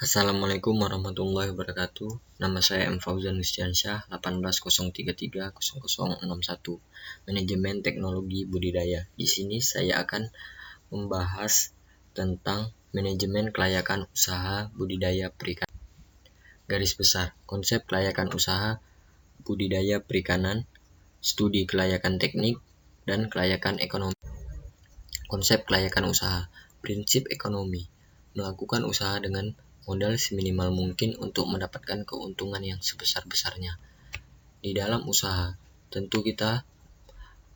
Assalamualaikum warahmatullahi wabarakatuh. Nama saya M. Fauzan Nustiansyah, 180330061, Manajemen Teknologi Budidaya. Di sini saya akan membahas tentang manajemen kelayakan usaha budidaya perikanan. Garis besar, konsep kelayakan usaha budidaya perikanan, studi kelayakan teknik, dan kelayakan ekonomi. Konsep kelayakan usaha, prinsip ekonomi, melakukan usaha dengan modal seminimal mungkin untuk mendapatkan keuntungan yang sebesar-besarnya. Di dalam usaha, tentu kita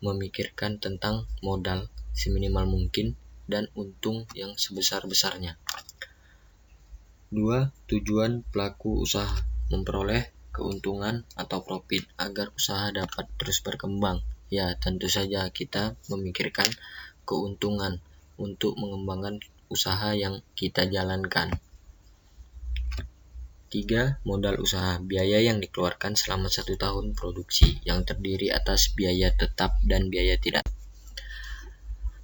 memikirkan tentang modal seminimal mungkin dan untung yang sebesar-besarnya. 2. Tujuan pelaku usaha, memperoleh keuntungan atau profit agar usaha dapat terus berkembang. Ya, tentu saja kita memikirkan keuntungan untuk mengembangkan usaha yang kita jalankan. 3. Modal usaha, biaya yang dikeluarkan selama 1 tahun produksi yang terdiri atas biaya tetap dan biaya tidak.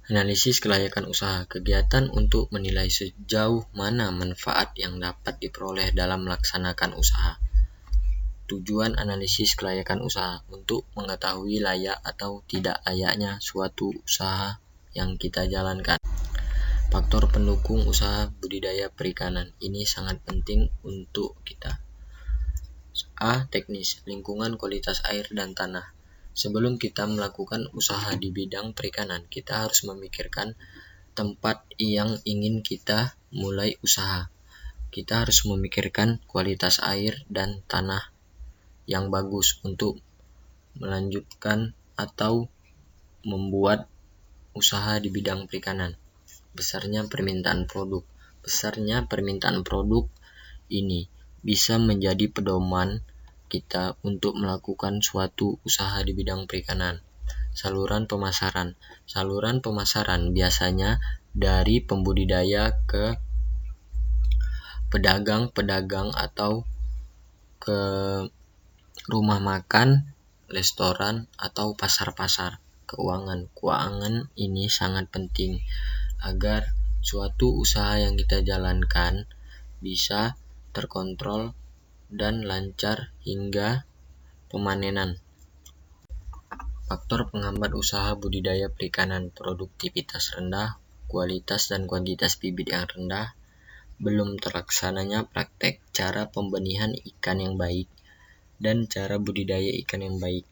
Analisis kelayakan usaha, kegiatan untuk menilai sejauh mana manfaat yang dapat diperoleh dalam melaksanakan usaha. Tujuan analisis kelayakan usaha untuk mengetahui layak atau tidak layaknya suatu usaha yang kita jalankan. Faktor pendukung usaha budidaya perikanan ini sangat penting untuk kita. A. Teknis, lingkungan, kualitas air dan tanah. Sebelum kita melakukan usaha di bidang perikanan, kita harus memikirkan tempat yang ingin kita mulai usaha. Kita harus memikirkan kualitas air dan tanah yang bagus untuk melanjutkan atau membuat usaha di bidang perikanan. Besarnya permintaan produk. Besarnya permintaan produk ini bisa menjadi pedoman kita untuk melakukan suatu usaha di bidang perikanan. Saluran pemasaran. Saluran pemasaran biasanya dari pembudidaya ke pedagang-pedagang atau ke rumah makan, restoran, atau pasar-pasar. Keuangan ini sangat penting agar suatu usaha yang kita jalankan bisa terkontrol dan lancar hingga pemanenan. Faktor penghambat usaha budidaya perikanan, produktivitas rendah, kualitas dan kuantitas bibit yang rendah, belum terlaksananya praktek cara pembenihan ikan yang baik dan cara budidaya ikan yang baik,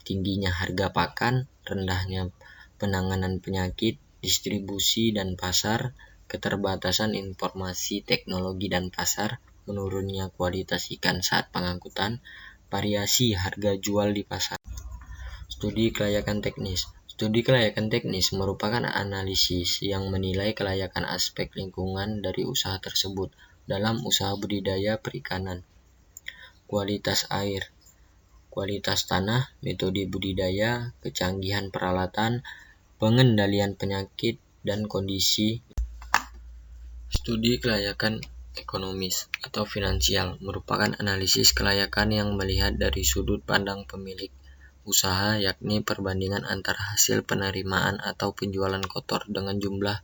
tingginya harga pakan, rendahnya penanganan penyakit, distribusi dan pasar, keterbatasan informasi teknologi dan pasar, menurunnya kualitas ikan saat pengangkutan, variasi harga jual di pasar. Studi kelayakan teknis. Studi kelayakan teknis merupakan analisis yang menilai kelayakan aspek lingkungan dari usaha tersebut dalam usaha budidaya perikanan. Kualitas air, kualitas tanah, metode budidaya, kecanggihan peralatan, pengendalian penyakit, dan kondisi. Studi kelayakan ekonomis atau finansial merupakan analisis kelayakan yang melihat dari sudut pandang pemilik usaha, yakni perbandingan antara hasil penerimaan atau penjualan kotor dengan jumlah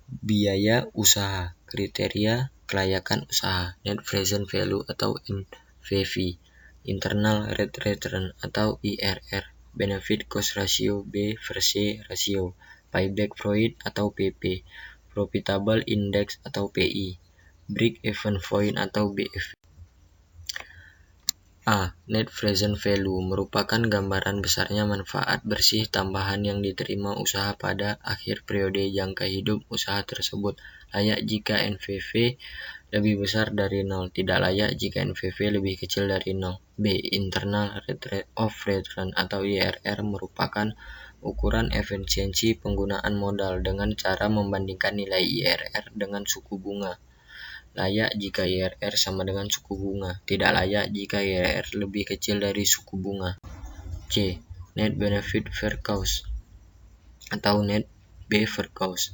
biaya usaha. Kriteria kelayakan usaha, Net Present Value atau NPV, Internal Rate Return atau IRR, Benefit Cost Ratio B/C Ratio, Payback Period atau PP, Profitable Index atau PI, Break Even Point atau BEP. A. Net Present Value merupakan gambaran besarnya manfaat bersih tambahan yang diterima usaha pada akhir periode jangka hidup usaha tersebut. Layak jika NPV lebih besar dari 0, tidak layak jika NPV lebih kecil dari 0. B. Internal Rate of Return atau IRR merupakan ukuran efisiensi penggunaan modal dengan cara membandingkan nilai IRR dengan suku bunga. Layak jika IRR sama dengan suku bunga, tidak layak jika IRR lebih kecil dari suku bunga. C. Net Benefit Per Cost atau Net B per Cost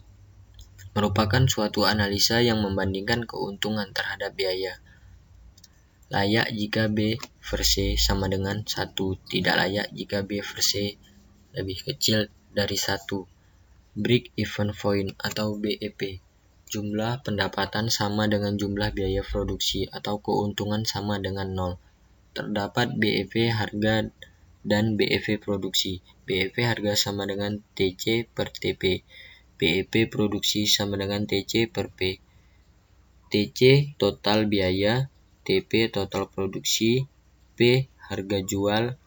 merupakan suatu analisa yang membandingkan keuntungan terhadap biaya. Layak jika B per C sama dengan 1, tidak layak jika B per C lebih kecil dari 1. Break Even Point atau BEP, Jumlah pendapatan sama dengan jumlah biaya produksi atau keuntungan sama dengan 0. Terdapat BEP harga dan BEP produksi. BEP harga sama dengan TC per TP. BEP produksi sama dengan TC per P. TC total biaya, TP total produksi, P harga jual.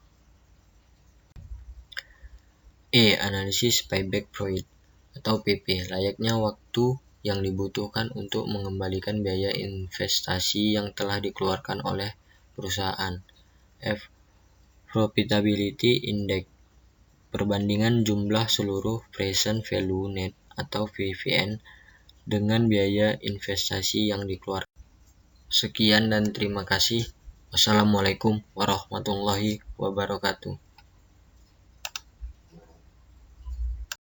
Analisis payback period atau PP, layaknya waktu yang dibutuhkan untuk mengembalikan biaya investasi yang telah dikeluarkan oleh perusahaan. F. Profitability Index, perbandingan jumlah seluruh present value net atau PVN dengan biaya investasi yang dikeluarkan. Sekian dan terima kasih. Wassalamualaikum warahmatullahi wabarakatuh.